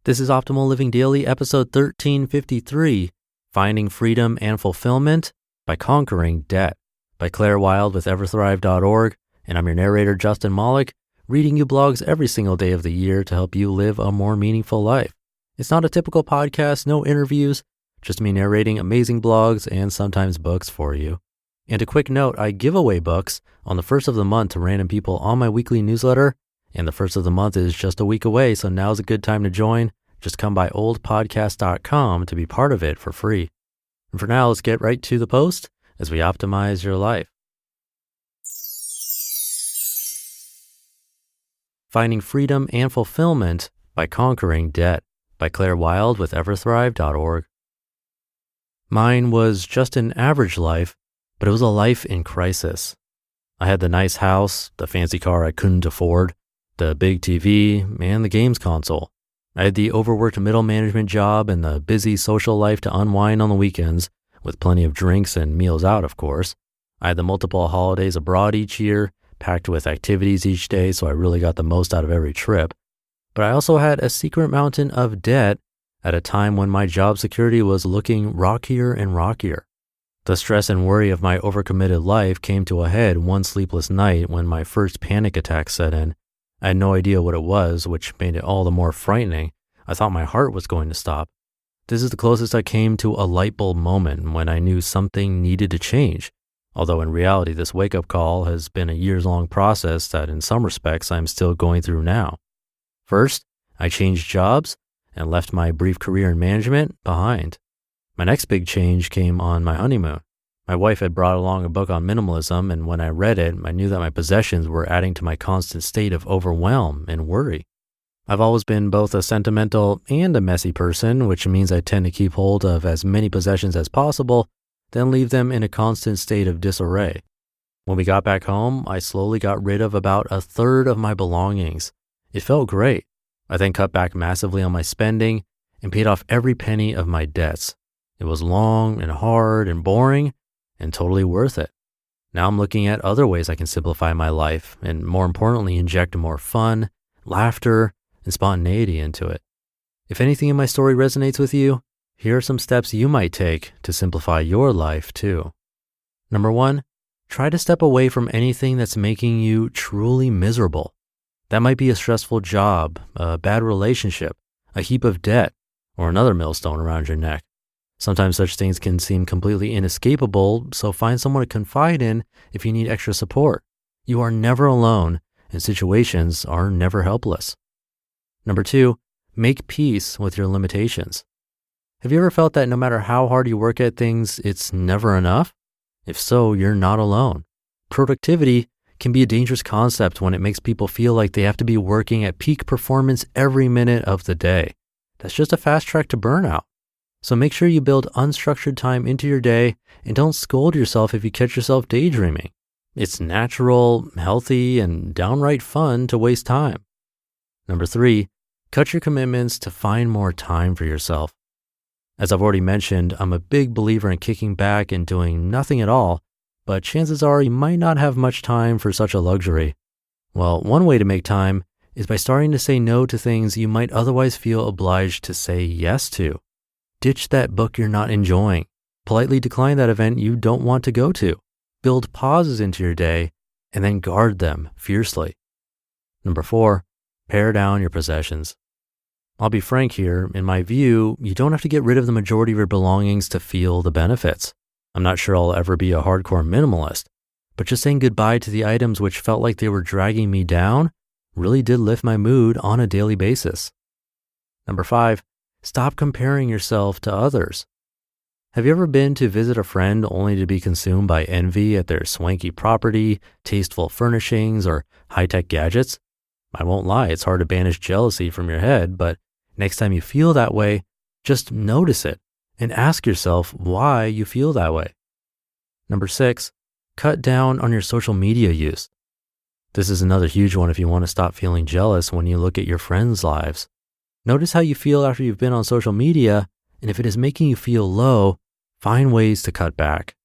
This is Optimal Living Daily, episode 1353, Finding Freedom and Fulfillment by Conquering Debt, by Claire Wilde with Everthrive.org, and I'm your narrator, Justin Malik, reading you blogs every single day of the year to help you live a more meaningful life. It's not a typical podcast, no interviews, just me narrating amazing blogs and sometimes books for you. And a quick note, I give away books on the first of the month to random people on my weekly newsletter, and the first of the month is just a week away, so now's a good time to join. Just come by oldpodcast.com to be part of it for free. And for now, let's get right to the post as we optimize your life. Finding Freedom and Fulfillment by Conquering Debt, by Claire Wilde with Everthrive.org. Mine was just an average life, but it was a life in crisis. I had the nice house, the fancy car I couldn't afford, the big TV, and the games console. I had the overworked middle management job and the busy social life to unwind on the weekends, with plenty of drinks and meals out, of course. I had the multiple holidays abroad each year, packed with activities each day, so I really got the most out of every trip. But I also had a secret mountain of debt at a time when my job security was looking rockier and rockier. The stress and worry of my overcommitted life came to a head one sleepless night when my first panic attack set in. I had no idea what it was, which made it all the more frightening. I thought my heart was going to stop. This is the closest I came to a light bulb moment when I knew something needed to change. Although in reality, this wake-up call has been a years-long process that in some respects I'm still going through now. First, I changed jobs and left my brief career in management behind. My next big change came on my honeymoon. My wife had brought along a book on minimalism, and when I read it, I knew that my possessions were adding to my constant state of overwhelm and worry. I've always been both a sentimental and a messy person, which means I tend to keep hold of as many possessions as possible, then leave them in a constant state of disarray. When we got back home, I slowly got rid of about a third of my belongings. It felt great. I then cut back massively on my spending and paid off every penny of my debts. It was long and hard and boring, and totally worth it. Now I'm looking at other ways I can simplify my life and, more importantly, inject more fun, laughter, and spontaneity into it. If anything in my story resonates with you, here are some steps you might take to simplify your life too. Number 1, try to step away from anything that's making you truly miserable. That might be a stressful job, a bad relationship, a heap of debt, or another millstone around your neck. Sometimes such things can seem completely inescapable, so find someone to confide in if you need extra support. You are never alone, and situations are never helpless. Number 2, make peace with your limitations. Have you ever felt that no matter how hard you work at things, it's never enough? If so, you're not alone. Productivity can be a dangerous concept when it makes people feel like they have to be working at peak performance every minute of the day. That's just a fast track to burnout. So make sure you build unstructured time into your day and don't scold yourself if you catch yourself daydreaming. It's natural, healthy, and downright fun to waste time. Number 3, cut your commitments to find more time for yourself. As I've already mentioned, I'm a big believer in kicking back and doing nothing at all, but chances are you might not have much time for such a luxury. Well, one way to make time is by starting to say no to things you might otherwise feel obliged to say yes to. Ditch that book you're not enjoying. Politely decline that event you don't want to go to. Build pauses into your day and then guard them fiercely. Number 4, pare down your possessions. I'll be frank here. In my view, you don't have to get rid of the majority of your belongings to feel the benefits. I'm not sure I'll ever be a hardcore minimalist, but just saying goodbye to the items which felt like they were dragging me down really did lift my mood on a daily basis. Number 5, stop comparing yourself to others. Have you ever been to visit a friend only to be consumed by envy at their swanky property, tasteful furnishings, or high-tech gadgets? I won't lie, it's hard to banish jealousy from your head, but next time you feel that way, just notice it and ask yourself why you feel that way. Number 6, cut down on your social media use. This is another huge one if you want to stop feeling jealous when you look at your friends' lives. Notice how you feel after you've been on social media, and if it is making you feel low, find ways to cut back.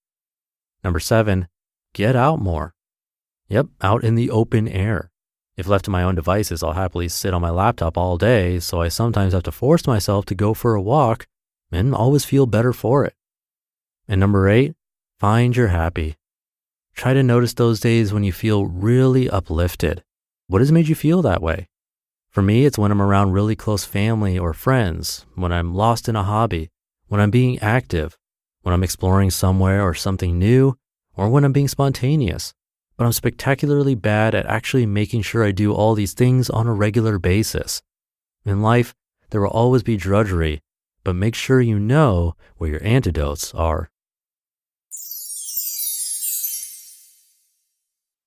Number 7, get out more. Yep, out in the open air. If left to my own devices, I'll happily sit on my laptop all day, so I sometimes have to force myself to go for a walk and always feel better for it. And number 8, find your happy. Try to notice those days when you feel really uplifted. What has made you feel that way? For me, it's when I'm around really close family or friends, when I'm lost in a hobby, when I'm being active, when I'm exploring somewhere or something new, or when I'm being spontaneous. But I'm spectacularly bad at actually making sure I do all these things on a regular basis. In life, there will always be drudgery, but make sure you know where your antidotes are.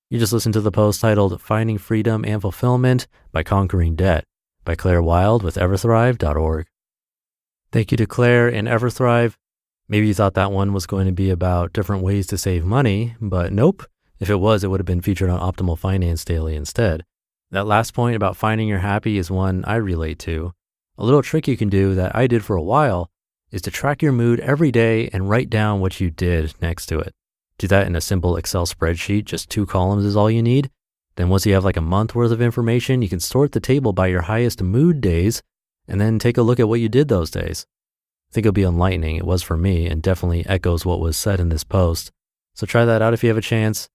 You just listened to the post titled Finding Freedom and Fulfillment by Conquering Debt by Claire Wilde with Everthrive.org. Thank you to Claire and Everthrive. Maybe you thought that one was going to be about different ways to save money, but nope. If it was, it would have been featured on Optimal Finance Daily instead. That last point about finding your happy is one I relate to. A little trick you can do that I did for a while is to track your mood every day and write down what you did next to it. Do that in a simple Excel spreadsheet, just 2 columns is all you need. Then once you have like a month worth of information, you can sort the table by your highest mood days and then take a look at what you did those days. I think it'll be enlightening. It was for me and definitely echoes what was said in this post. So try that out if you have a chance.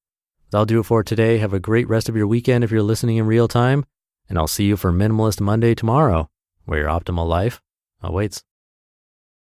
That'll do it for today. Have a great rest of your weekend if you're listening in real time. And I'll see you for Minimalist Monday tomorrow, where your optimal life awaits.